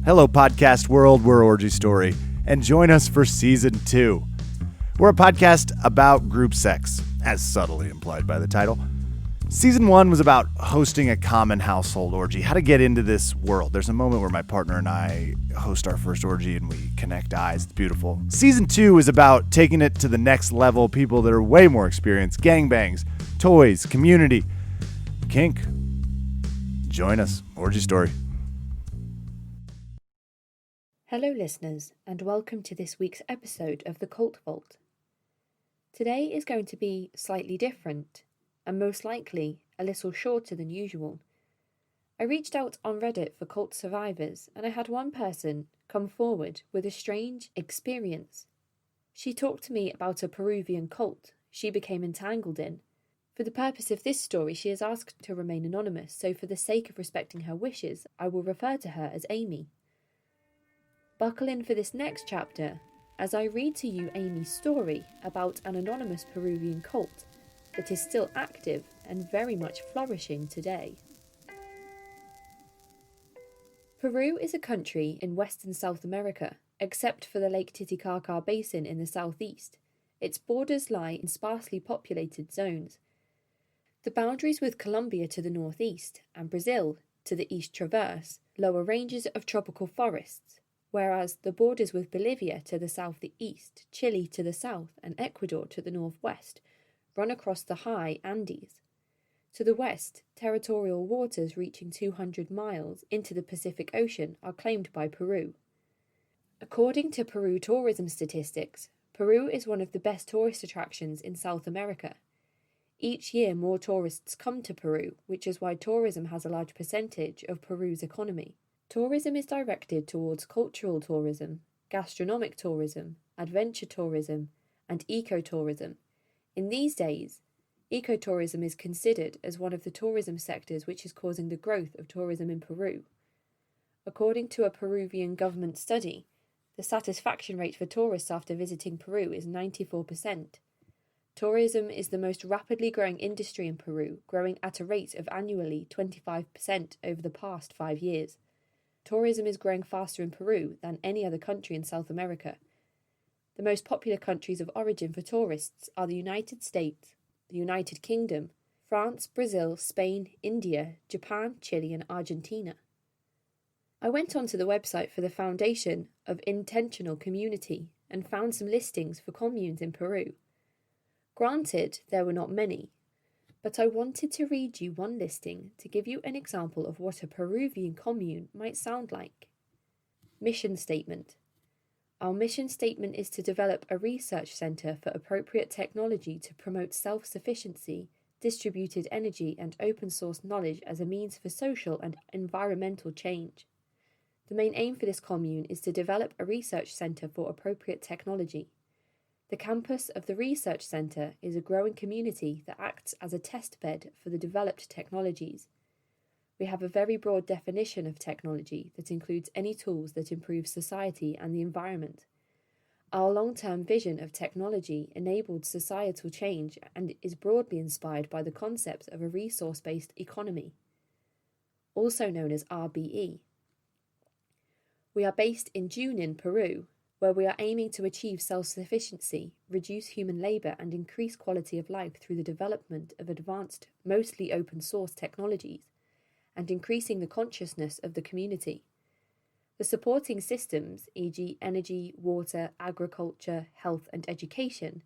Hello, podcast world. We're Orgy Story, and join us for season 2. We're a podcast about group sex, as subtly implied by the title. Season 1 was about hosting a common household orgy, how to get into this world. There's a moment where my partner and I host our first orgy and we connect eyes. It's beautiful. Season 2 is about taking it to the next level, people that are way more experienced, gangbangs, toys, community, kink. Join us, Orgy Story. Hello listeners, and welcome to this week's episode of the Cult Vault. Today is going to be slightly different, and most likely a little shorter than usual. I reached out on Reddit for cult survivors, and I had one person come forward with a strange experience. She talked to me about a Peruvian cult she became entangled in. For the purpose of this story, she has asked to remain anonymous, so for the sake of respecting her wishes, I will refer to her as Amy. Buckle in for this next chapter as I read to you Amy's story about an anonymous Peruvian cult that is still active and very much flourishing today. Peru is a country in western South America, except for the Lake Titicaca Basin in the southeast. Its borders lie in sparsely populated zones. The boundaries with Colombia to the northeast and Brazil to the east traverse lower ranges of tropical forests, whereas the borders with Bolivia to the southeast, Chile to the south, and Ecuador to the northwest run across the high Andes. To the west, territorial waters reaching 200 miles into the Pacific Ocean are claimed by Peru. According to Peru tourism statistics, Peru is one of the best tourist attractions in South America. Each year more tourists come to Peru, which is why tourism has a large percentage of Peru's economy. Tourism is directed towards cultural tourism, gastronomic tourism, adventure tourism, and ecotourism. In these days, ecotourism is considered as one of the tourism sectors which is causing the growth of tourism in Peru. According to a Peruvian government study, the satisfaction rate for tourists after visiting Peru is 94%. Tourism is the most rapidly growing industry in Peru, growing at a rate of annually 25% over the past 5 years. Tourism is growing faster in Peru than any other country in South America. The most popular countries of origin for tourists are the United States, the United Kingdom, France, Brazil, Spain, India, Japan, Chile, and Argentina. I went onto the website for the Foundation of Intentional Community and found some listings for communes in Peru. Granted, there were not many, but I wanted to read you one listing to give you an example of what a Peruvian commune might sound like. Mission statement. Our mission statement is to develop a research centre for appropriate technology to promote self-sufficiency, distributed energy, and open-source knowledge as a means for social and environmental change. The main aim for this commune is to develop a research centre for appropriate technology. The campus of the research centre is a growing community that acts as a test bed for the developed technologies. We have a very broad definition of technology that includes any tools that improve society and the environment. Our long-term vision of technology enabled societal change and is broadly inspired by the concepts of a resource-based economy, also known as RBE. We are based in Junín, Peru, where we are aiming to achieve self-sufficiency, reduce human labour, and increase quality of life through the development of advanced, mostly open-source technologies, and increasing the consciousness of the community. The supporting systems, e.g. energy, water, agriculture, health and education,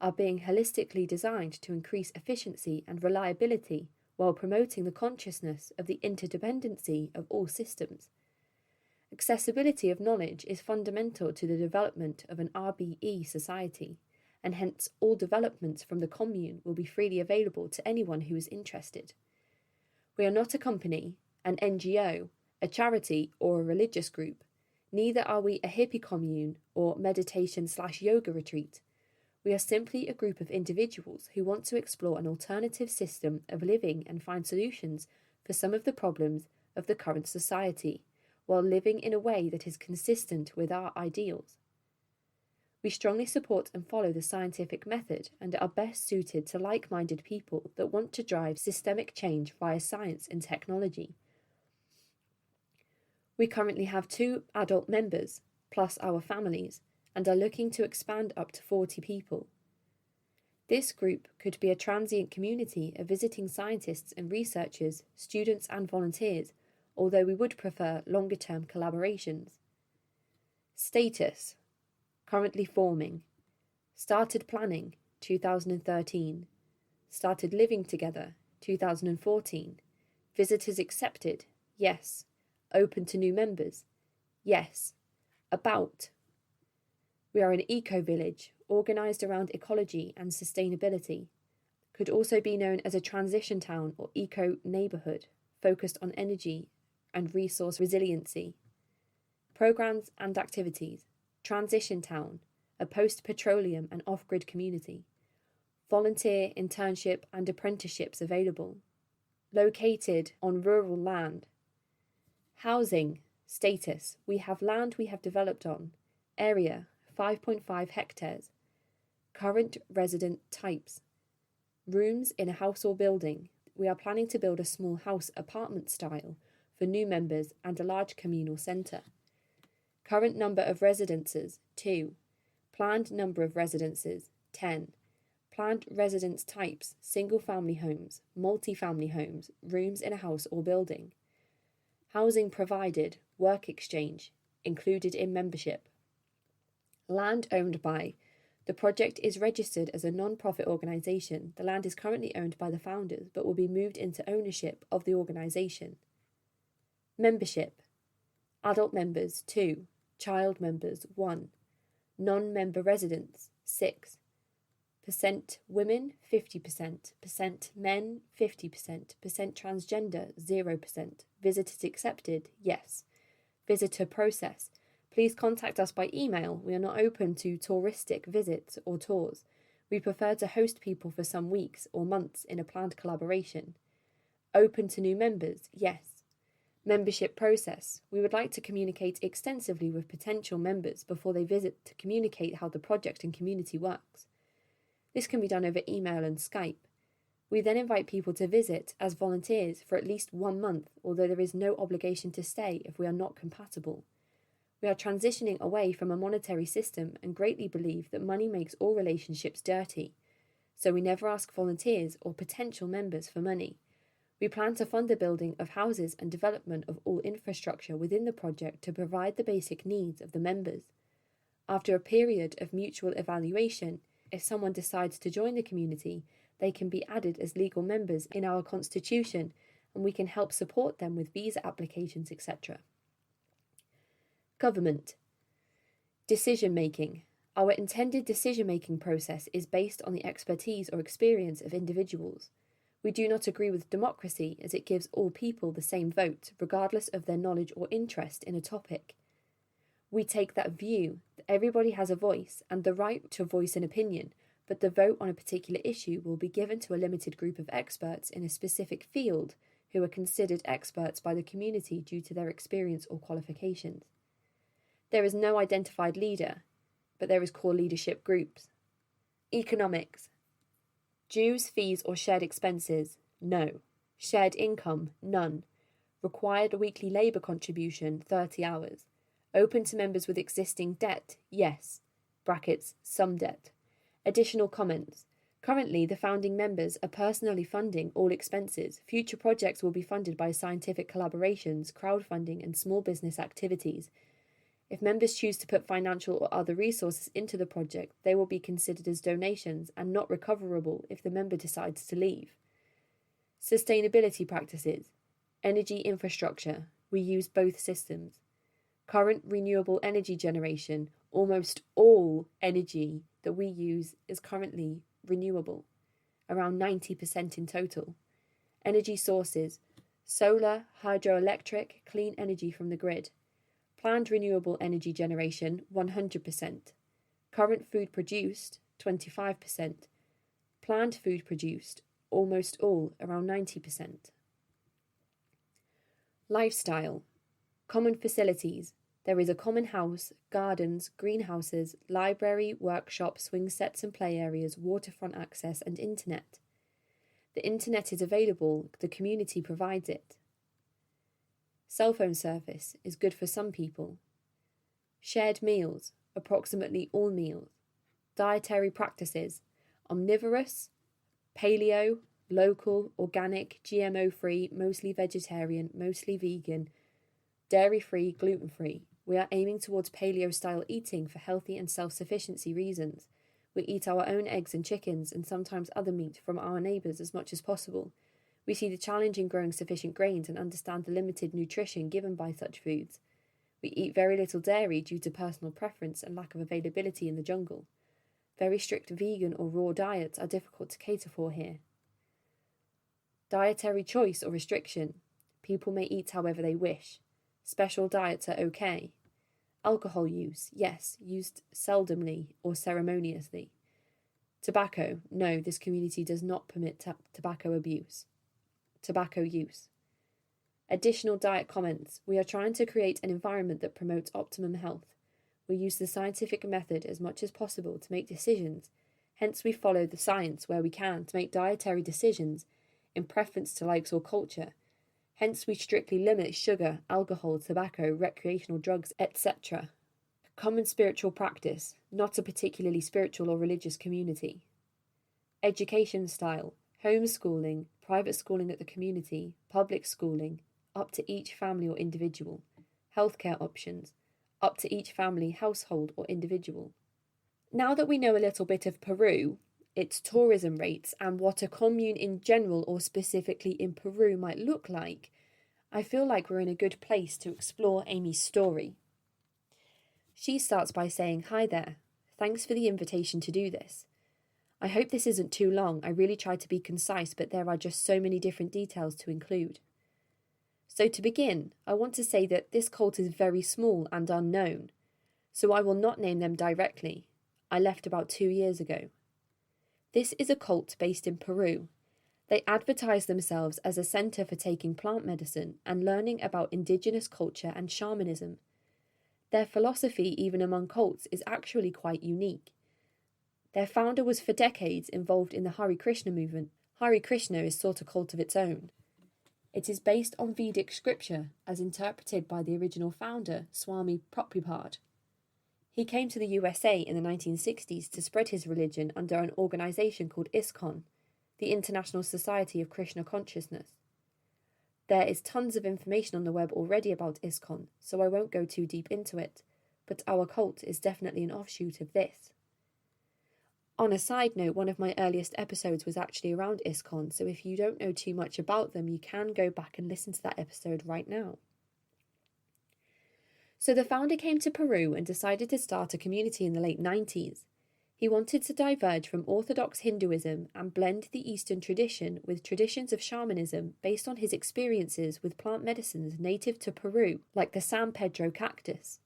are being holistically designed to increase efficiency and reliability while promoting the consciousness of the interdependency of all systems. Accessibility of knowledge is fundamental to the development of an RBE society, and hence all developments from the commune will be freely available to anyone who is interested. We are not a company, an NGO, a charity, or a religious group. Neither are we a hippie commune or meditation/yoga retreat. We are simply a group of individuals who want to explore an alternative system of living and find solutions for some of the problems of the current society, while living in a way that is consistent with our ideals. We strongly support and follow the scientific method and are best suited to like-minded people that want to drive systemic change via science and technology. We currently have 2 adult members, plus our families, and are looking to expand up to 40 people. This group could be a transient community of visiting scientists and researchers, students and volunteers, although we would prefer longer-term collaborations. Status: currently forming. Started planning, 2013. Started living together, 2014. Visitors accepted, yes. Open to new members, yes. About: we are an eco-village, organised around ecology and sustainability. Could also be known as a transition town or eco-neighbourhood, focused on energy and resource resiliency. Programmes and activities: transition town, a post-petroleum and off-grid community. Volunteer, internship and apprenticeships available. Located on rural land. Housing status: we have land we have developed on. Area: 5.5 hectares. Current resident types: rooms in a house or building. We are planning to build a small house apartment style for new members and a large communal centre. Current number of residences: 2. Planned number of residences: 10. Planned residence types: single-family homes, multi-family homes, rooms in a house or building. Housing provided, work exchange, included in membership. Land owned by: the project is registered as a non-profit organisation. The land is currently owned by the founders but will be moved into ownership of the organisation. Membership: adult members 2, child members 1, non-member residents 6. Percent women 50%, percent men 50%, percent transgender 0%. Visitors accepted, yes. Visitor process: please contact us by email. We are not open to touristic visits or tours. We prefer to host people for some weeks or months in a planned collaboration. Open to new members, yes. Membership process: we would like to communicate extensively with potential members before they visit to communicate how the project and community works. This can be done over email and Skype. We then invite people to visit as volunteers for at least 1 month, although there is no obligation to stay if we are not compatible. We are transitioning away from a monetary system and greatly believe that money makes all relationships dirty. So we never ask volunteers or potential members for money. We plan to fund the building of houses and development of all infrastructure within the project to provide the basic needs of the members. After a period of mutual evaluation, if someone decides to join the community, they can be added as legal members in our constitution, and we can help support them with visa applications, etc. Government. Decision-making. Our intended decision-making process is based on the expertise or experience of individuals. We do not agree with democracy as it gives all people the same vote, regardless of their knowledge or interest in a topic. We take that view that everybody has a voice and the right to voice an opinion, but the vote on a particular issue will be given to a limited group of experts in a specific field who are considered experts by the community due to their experience or qualifications. There is no identified leader, but there is core leadership groups. Economics. Dues, fees or shared expenses? No. Shared income? None. Required weekly labour contribution? 30 hours. Open to members with existing debt? Yes. Brackets, some debt. Additional comments. Currently, the founding members are personally funding all expenses. Future projects will be funded by scientific collaborations, crowdfunding and small business activities. If members choose to put financial or other resources into the project, they will be considered as donations and not recoverable if the member decides to leave. Sustainability practices. Energy infrastructure. We use both systems. Current renewable energy generation. Almost all energy that we use is currently renewable, around 90% in total. Energy sources. Solar, hydroelectric, clean energy from the grid. Planned renewable energy generation, 100%. Current food produced, 25%. Planned food produced, almost all, around 90%. Lifestyle. Common facilities. There is a common house, gardens, greenhouses, library, workshop, swing sets and play areas, waterfront access and internet. The internet is available, the community provides it. Cell phone service is good for some people. Shared meals, approximately all meals. Dietary practices, omnivorous, paleo, local, organic, GMO-free, mostly vegetarian, mostly vegan, dairy-free, gluten-free. We are aiming towards paleo-style eating for healthy and self-sufficiency reasons. We eat our own eggs and chickens and sometimes other meat from our neighbours as much as possible. We see the challenge in growing sufficient grains and understand the limited nutrition given by such foods. We eat very little dairy due to personal preference and lack of availability in the jungle. Very strict vegan or raw diets are difficult to cater for here. Dietary choice or restriction. People may eat however they wish. Special diets are okay. Alcohol use, yes, used seldomly or ceremoniously. Tobacco, no, this community does not permit tobacco abuse. Tobacco use. Additional diet comments. We are trying to create an environment that promotes optimum health. We use the scientific method as much as possible to make decisions. Hence we follow the science where we can to make dietary decisions in preference to likes or culture. Hence we strictly limit sugar, alcohol, tobacco, recreational drugs, etc. Common spiritual practice, not a particularly spiritual or religious community. Education style, homeschooling, private schooling at the community, public schooling, up to each family or individual. Healthcare options, up to each family, household or individual. Now that we know a little bit of Peru, its tourism rates, and what a commune in general or specifically in Peru might look like, I feel like we're in a good place to explore Amy's story. She starts by saying, "Hi there, thanks for the invitation to do this. I hope this isn't too long. I really tried to be concise, but there are just so many different details to include. So to begin, I want to say that this cult is very small and unknown, so I will not name them directly. I left about 2 years ago. This is a cult based in Peru. They advertise themselves as a centre for taking plant medicine and learning about indigenous culture and shamanism. Their philosophy, even among cults, is actually quite unique. Their founder was for decades involved in the Hare Krishna movement. Hare Krishna is sort of cult of its own. It is based on Vedic scripture as interpreted by the original founder, Swami Prabhupada. He came to the USA in the 1960s to spread his religion under an organisation called ISKCON, the International Society of Krishna Consciousness. There is tons of information on the web already about ISKCON, so I won't go too deep into it, but our cult is definitely an offshoot of this. On a side note, one of my earliest episodes was actually around ISKCON, so if you don't know too much about them, you can go back and listen to that episode right now. So the founder came to Peru and decided to start a community in the late 90s. He wanted to diverge from Orthodox Hinduism and blend the Eastern tradition with traditions of shamanism based on his experiences with plant medicines native to Peru, like the San Pedro cactus.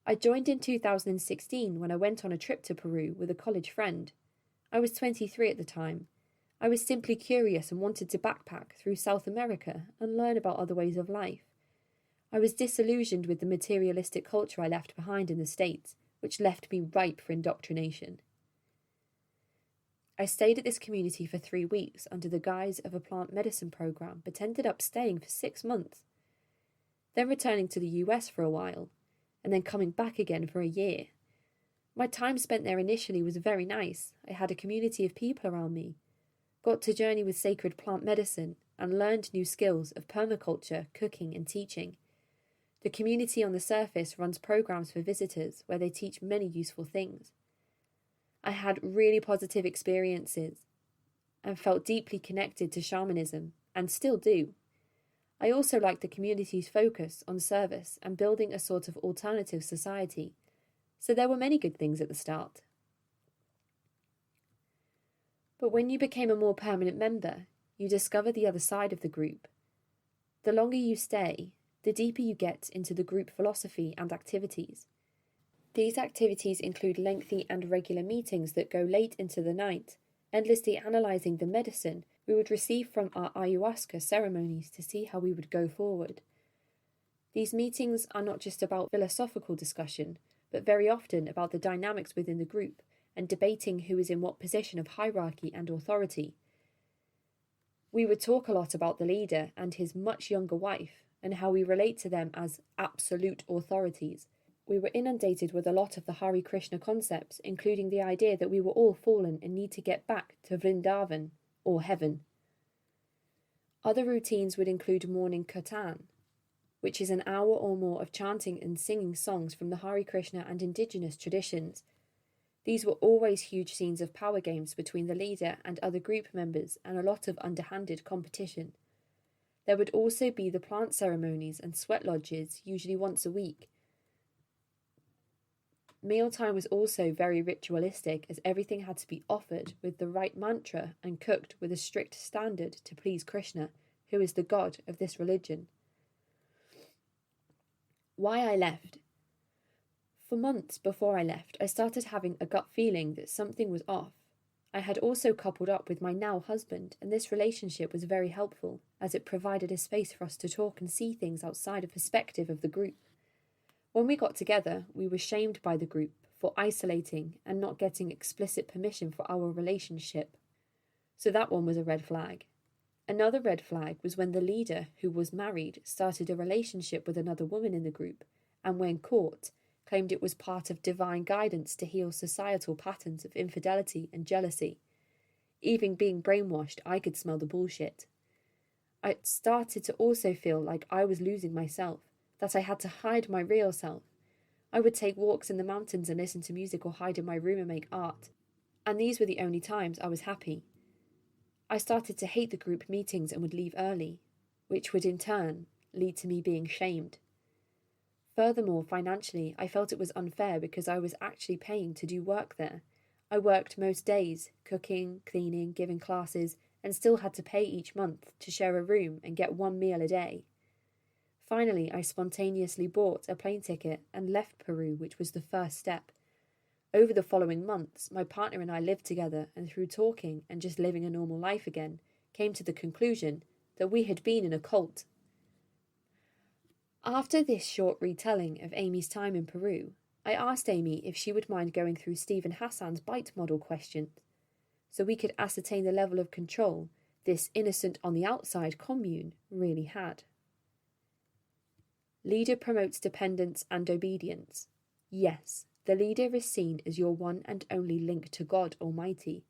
I joined in 2016 when I went on a trip to Peru with a college friend. I was 23 at the time. I was simply curious and wanted to backpack through South America and learn about other ways of life. I was disillusioned with the materialistic culture I left behind in the States, which left me ripe for indoctrination. I stayed at this community for 3 weeks under the guise of a plant medicine program, but ended up staying for 6 months, then returning to the US for a while, and then coming back again for a year. My time spent there initially was very nice. I had a community of people around me, got to journey with sacred plant medicine, and learned new skills of permaculture, cooking, and teaching. The community on the surface runs programs for visitors where they teach many useful things. I had really positive experiences and felt deeply connected to shamanism, and still do. I also liked the community's focus on service and building a sort of alternative society, so there were many good things at the start. But when you became a more permanent member, you discover the other side of the group. The longer you stay, the deeper you get into the group philosophy and activities. These activities include lengthy and regular meetings that go late into the night, endlessly analysing the medicine we would receive from our ayahuasca ceremonies to see how we would go forward. These meetings are not just about philosophical discussion, but very often about the dynamics within the group and debating who is in what position of hierarchy and authority. We would talk a lot about the leader and his much younger wife, and how we relate to them as absolute authorities. We were inundated with a lot of the Hare Krishna concepts, including the idea that we were all fallen and need to get back to Vrindavan, or heaven. Other routines would include morning kirtan, which is an hour or more of chanting and singing songs from the Hare Krishna and indigenous traditions. These were always huge scenes of power games between the leader and other group members and a lot of underhanded competition. There would also be the plant ceremonies and sweat lodges, usually once a week. Mealtime was also very ritualistic, as everything had to be offered with the right mantra and cooked with a strict standard to please Krishna, who is the god of this religion. Why I left. For months before I left, I started having a gut feeling that something was off. I had also coupled up with my now husband, and this relationship was very helpful, as it provided a space for us to talk and see things outside of perspective of the group. When we got together, we were shamed by the group for isolating and not getting explicit permission for our relationship. So that one was a red flag. Another red flag was when the leader, who was married, started a relationship with another woman in the group, and when caught, claimed it was part of divine guidance to heal societal patterns of infidelity and jealousy. Even being brainwashed, I could smell the bullshit. I started to also feel like I was losing myself, that I had to hide my real self. I would take walks in the mountains and listen to music or hide in my room and make art. And these were the only times I was happy. I started to hate the group meetings and would leave early, which would in turn lead to me being shamed. Furthermore, financially, I felt it was unfair because I was actually paying to do work there. I worked most days, cooking, cleaning, giving classes, and still had to pay each month to share a room and get one meal a day. Finally, I spontaneously bought a plane ticket and left Peru, which was the first step. Over the following months, my partner and I lived together, and through talking and just living a normal life again, came to the conclusion that we had been in a cult. After this short retelling of Amy's time in Peru, I asked Amy if she would mind going through Stephen Hassan's bite model questions, so we could ascertain the level of control this innocent on the outside commune really had. Leader promotes dependence and obedience. Yes, the leader is seen as your one and only link to God Almighty.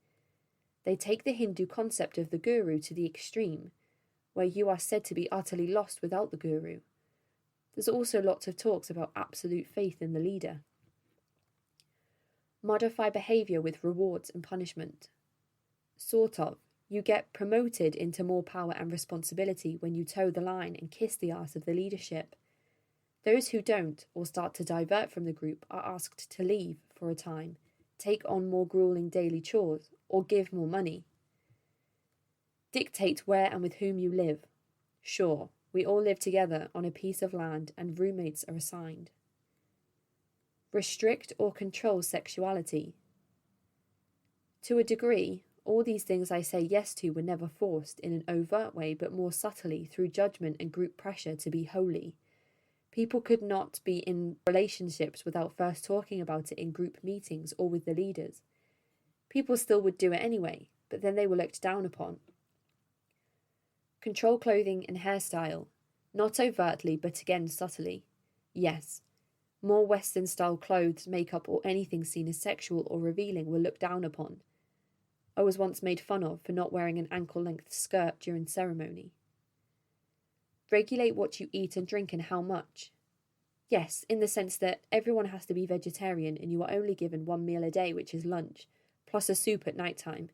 They take the Hindu concept of the guru to the extreme, where you are said to be utterly lost without the guru. There's also lots of talks about absolute faith in the leader. Modify behaviour with rewards and punishment. Sort of. You get promoted into more power and responsibility when you toe the line and kiss the arse of the leadership. Those who don't, or start to divert from the group, are asked to leave for a time, take on more grueling daily chores, or give more money. Dictate where and with whom you live. Sure, we all live together on a piece of land and roommates are assigned. Restrict or control sexuality. To a degree, all these things I say yes to were never forced in an overt way, but more subtly through judgment and group pressure to be holy. People could not be in relationships without first talking about it in group meetings or with the leaders. People still would do it anyway, but then they were looked down upon. Control clothing and hairstyle, not overtly but again subtly. Yes, more Western-style clothes, makeup or anything seen as sexual or revealing were looked down upon. I was once made fun of for not wearing an ankle-length skirt during ceremony. Regulate what you eat and drink and how much. Yes, in the sense that everyone has to be vegetarian and you are only given one meal a day, which is lunch, plus a soup at night time.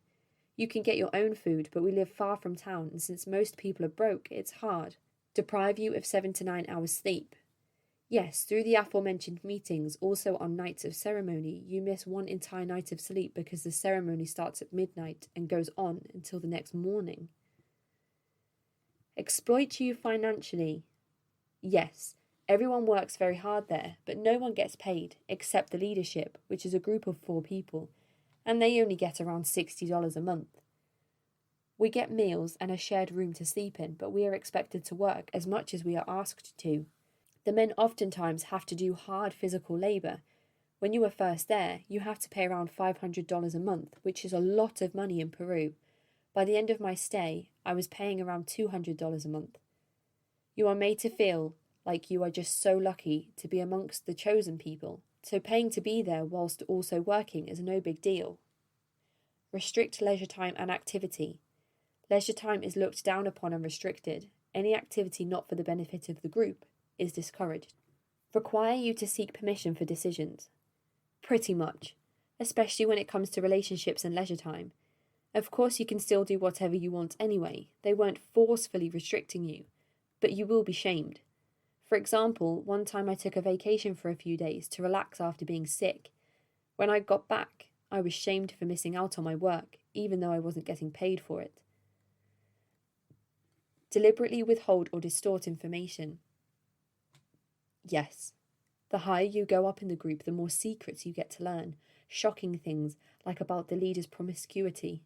You can get your own food, but we live far from town, and since most people are broke, it's hard. Deprive you of 7 to 9 hours sleep. Yes, through the aforementioned meetings, also on nights of ceremony, you miss one entire night of sleep because the ceremony starts at midnight and goes on until the next morning. Exploit you financially. Yes, everyone works very hard there, but no one gets paid, except the leadership, which is a group of 4 people, and they only get around $60 a month. We get meals and a shared room to sleep in, but we are expected to work as much as we are asked to. The men oftentimes have to do hard physical labour. When you are first there, you have to pay around $500 a month, which is a lot of money in Peru. By the end of my stay, I was paying around $200 a month. You are made to feel like you are just so lucky to be amongst the chosen people, so paying to be there whilst also working is no big deal. Restrict leisure time and activity. Leisure time is looked down upon and restricted. Any activity not for the benefit of the group is discouraged. Require you to seek permission for decisions. Pretty much, especially when it comes to relationships and leisure time. Of course you can still do whatever you want anyway. They weren't forcefully restricting you, but you will be shamed. For example, one time I took a vacation for a few days to relax after being sick. When I got back, I was shamed for missing out on my work, even though I wasn't getting paid for it. Deliberately withhold or distort information. Yes. The higher you go up in the group, the more secrets you get to learn. Shocking things, like about the leader's promiscuity.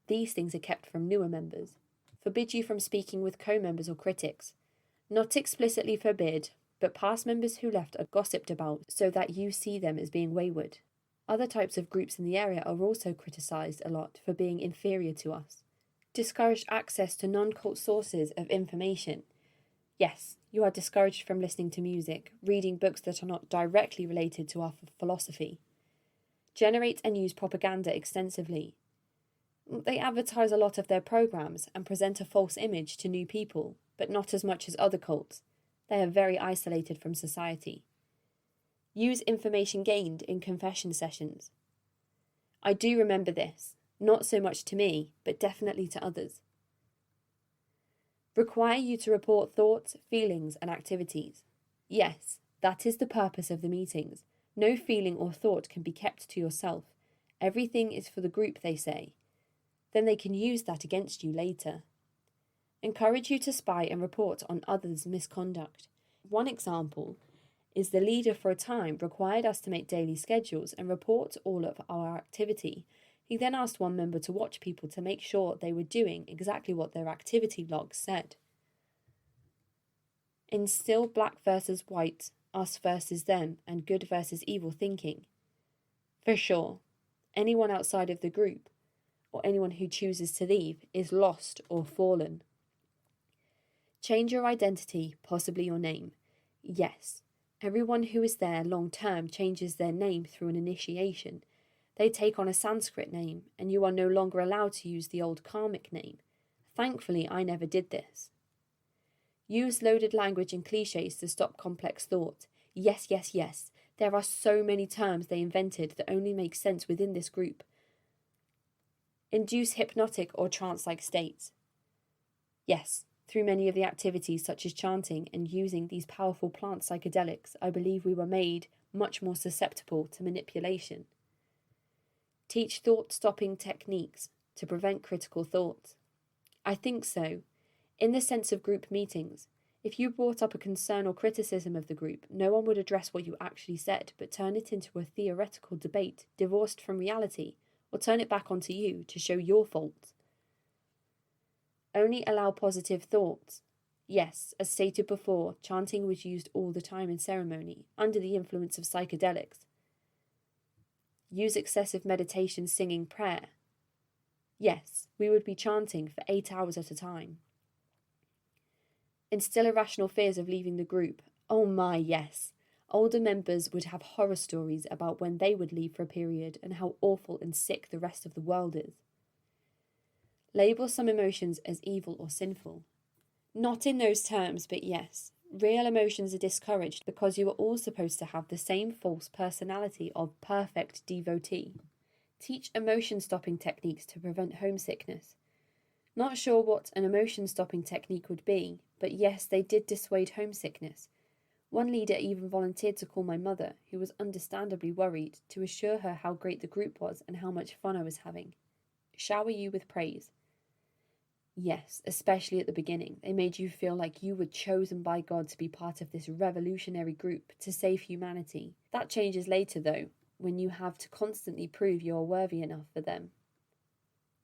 These things are kept from newer members. Forbid you from speaking with co-members or critics. Not explicitly forbid, but past members who left are gossiped about so that you see them as being wayward. Other types of groups in the area are also criticised a lot for being inferior to us. Discouraged access to non-cult sources of information. Yes, you are discouraged from listening to music, reading books that are not directly related to our philosophy. Generate and use propaganda extensively. They advertise a lot of their programs and present a false image to new people, but not as much as other cults. They are very isolated from society. Use information gained in confession sessions. I do remember this, not so much to me, but definitely to others. Require you to report thoughts, feelings, and activities. Yes, that is the purpose of the meetings. No feeling or thought can be kept to yourself. Everything is for the group, they say. Then they can use that against you later. Encourage you to spy and report on others' misconduct. One example is the leader for a time required us to make daily schedules and report all of our activity. He then asked one member to watch people to make sure they were doing exactly what their activity logs said. Instill black versus white, us versus them, and good versus evil thinking. For sure, anyone outside of the group, or anyone who chooses to leave, is lost or fallen. Change your identity, possibly your name. Yes, everyone who is there long term changes their name through an initiation. They take on a Sanskrit name, and you are no longer allowed to use the old karmic name. Thankfully, I never did this. Use loaded language and cliches to stop complex thought. Yes, yes, yes. There are so many terms they invented that only make sense within this group. Induce hypnotic or trance-like states. Yes, through many of the activities such as chanting and using these powerful plant psychedelics, I believe we were made much more susceptible to manipulation. Teach thought-stopping techniques to prevent critical thoughts. I think so. In the sense of group meetings, if you brought up a concern or criticism of the group, no one would address what you actually said, but turn it into a theoretical debate divorced from reality, or turn it back onto you to show your faults. Only allow positive thoughts. Yes, as stated before, chanting was used all the time in ceremony, under the influence of psychedelics. Use excessive meditation, singing, prayer. Yes, we would be chanting for 8 hours at a time. Instill irrational fears of leaving the group. Oh my, yes. Older members would have horror stories about when they would leave for a period and how awful and sick the rest of the world is. Label some emotions as evil or sinful. Not in those terms, but yes. Real emotions are discouraged because you are all supposed to have the same false personality of perfect devotee. Teach emotion-stopping techniques to prevent homesickness. Not sure what an emotion-stopping technique would be, but yes, they did dissuade homesickness. One leader even volunteered to call my mother, who was understandably worried, to assure her how great the group was and how much fun I was having. Shower you with praise. Yes, especially at the beginning. They made you feel like you were chosen by God to be part of this revolutionary group to save humanity. That changes later, though, when you have to constantly prove you are worthy enough for them.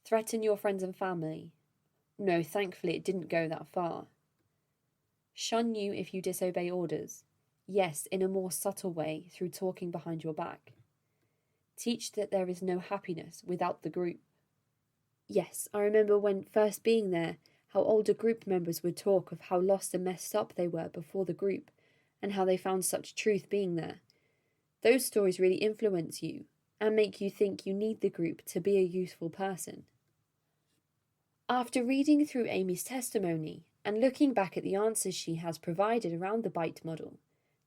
Threaten your friends and family. No, thankfully it didn't go that far. Shun you if you disobey orders. Yes, in a more subtle way, through talking behind your back. Teach that there is no happiness without the group. Yes, I remember when first being there, how older group members would talk of how lost and messed up they were before the group, and how they found such truth being there. Those stories really influence you and make you think you need the group to be a useful person. After reading through Amy's testimony and looking back at the answers she has provided around the BITE model,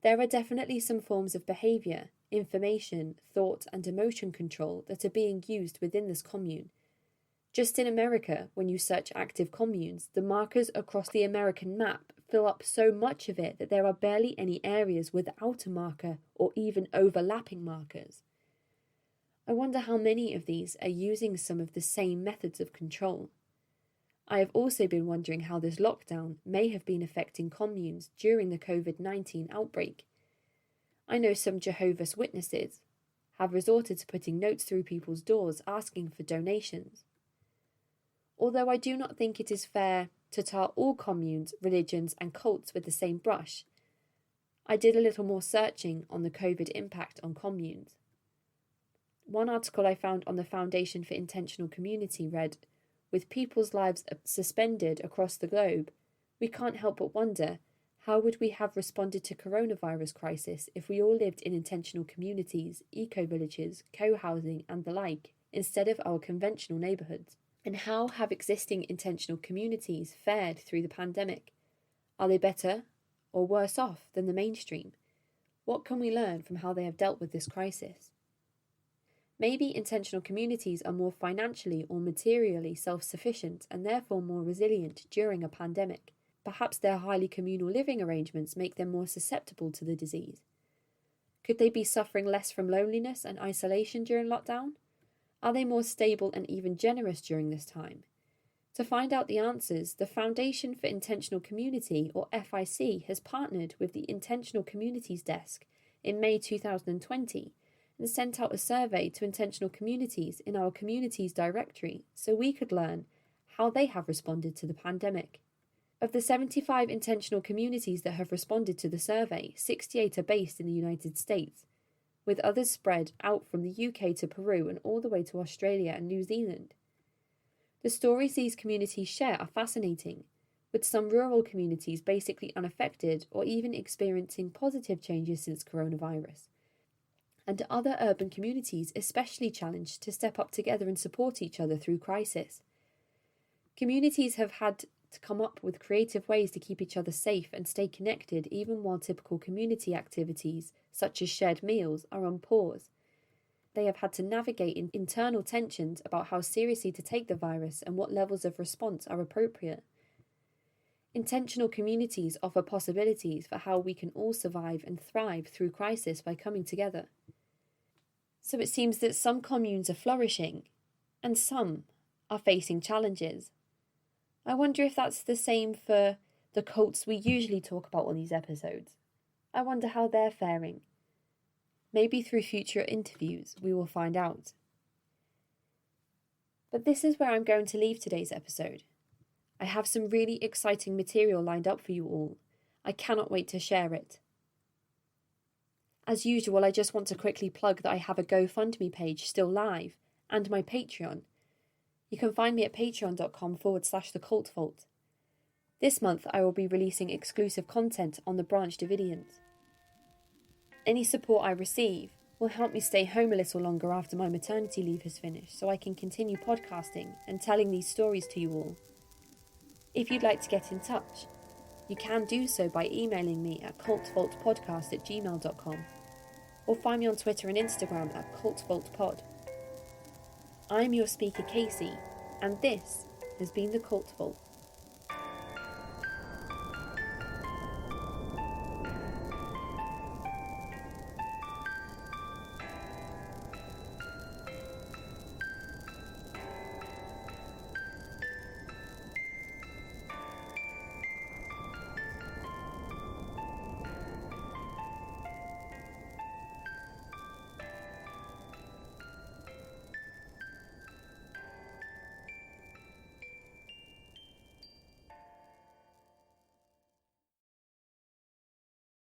there are definitely some forms of behaviour, information, thought and emotion control that are being used within this commune. Just in America, when you search active communes, the markers across the American map fill up so much of it that there are barely any areas without a marker or even overlapping markers. I wonder how many of these are using some of the same methods of control. I have also been wondering how this lockdown may have been affecting communes during the COVID-19 outbreak. I know some Jehovah's Witnesses have resorted to putting notes through people's doors asking for donations. Although I do not think it is fair to tar all communes, religions and cults with the same brush, I did a little more searching on the COVID impact on communes. One article I found on the Foundation for Intentional Community read, "With people's lives suspended across the globe, we can't help but wonder, how would we have responded to coronavirus crisis if we all lived in intentional communities, eco-villages, co-housing and the like, instead of our conventional neighbourhoods? And how have existing intentional communities fared through the pandemic? Are they better or worse off than the mainstream? What can we learn from how they have dealt with this crisis? Maybe intentional communities are more financially or materially self-sufficient and therefore more resilient during a pandemic. Perhaps their highly communal living arrangements make them more susceptible to the disease. Could they be suffering less from loneliness and isolation during lockdown? Are they more stable and even generous during this time? To find out the answers, the Foundation for Intentional Community, or FIC, has partnered with the Intentional Communities Desk in May 2020 and sent out a survey to intentional communities in our communities directory so we could learn how they have responded to the pandemic. Of the 75 intentional communities that have responded to the survey, 68 are based in the United States, with others spread out from the UK to Peru and all the way to Australia and New Zealand. The stories these communities share are fascinating, with some rural communities basically unaffected or even experiencing positive changes since coronavirus, and other urban communities especially challenged to step up together and support each other through crisis. Communities have had to come up with creative ways to keep each other safe and stay connected even while typical community activities, such as shared meals, are on pause. They have had to navigate internal tensions about how seriously to take the virus and what levels of response are appropriate. Intentional communities offer possibilities for how we can all survive and thrive through crisis by coming together. So it seems that some communes are flourishing, and some are facing challenges. I wonder if that's the same for the cults we usually talk about on these episodes. I wonder how they're faring. Maybe through future interviews we will find out. But this is where I'm going to leave today's episode. I have some really exciting material lined up for you all. I cannot wait to share it. As usual, I just want to quickly plug that I have a GoFundMe page still live and my Patreon. You can find me at patreon.com/thecultvault. This month I will be releasing exclusive content on the Branch Davidians. Any support I receive will help me stay home a little longer after my maternity leave has finished so I can continue podcasting and telling these stories to you all. If you'd like to get in touch, you can do so by emailing me at cultvaultpodcast@gmail.com or find me on Twitter and Instagram at cultvaultpod. I'm your speaker Casey, and this has been the Cult Vault.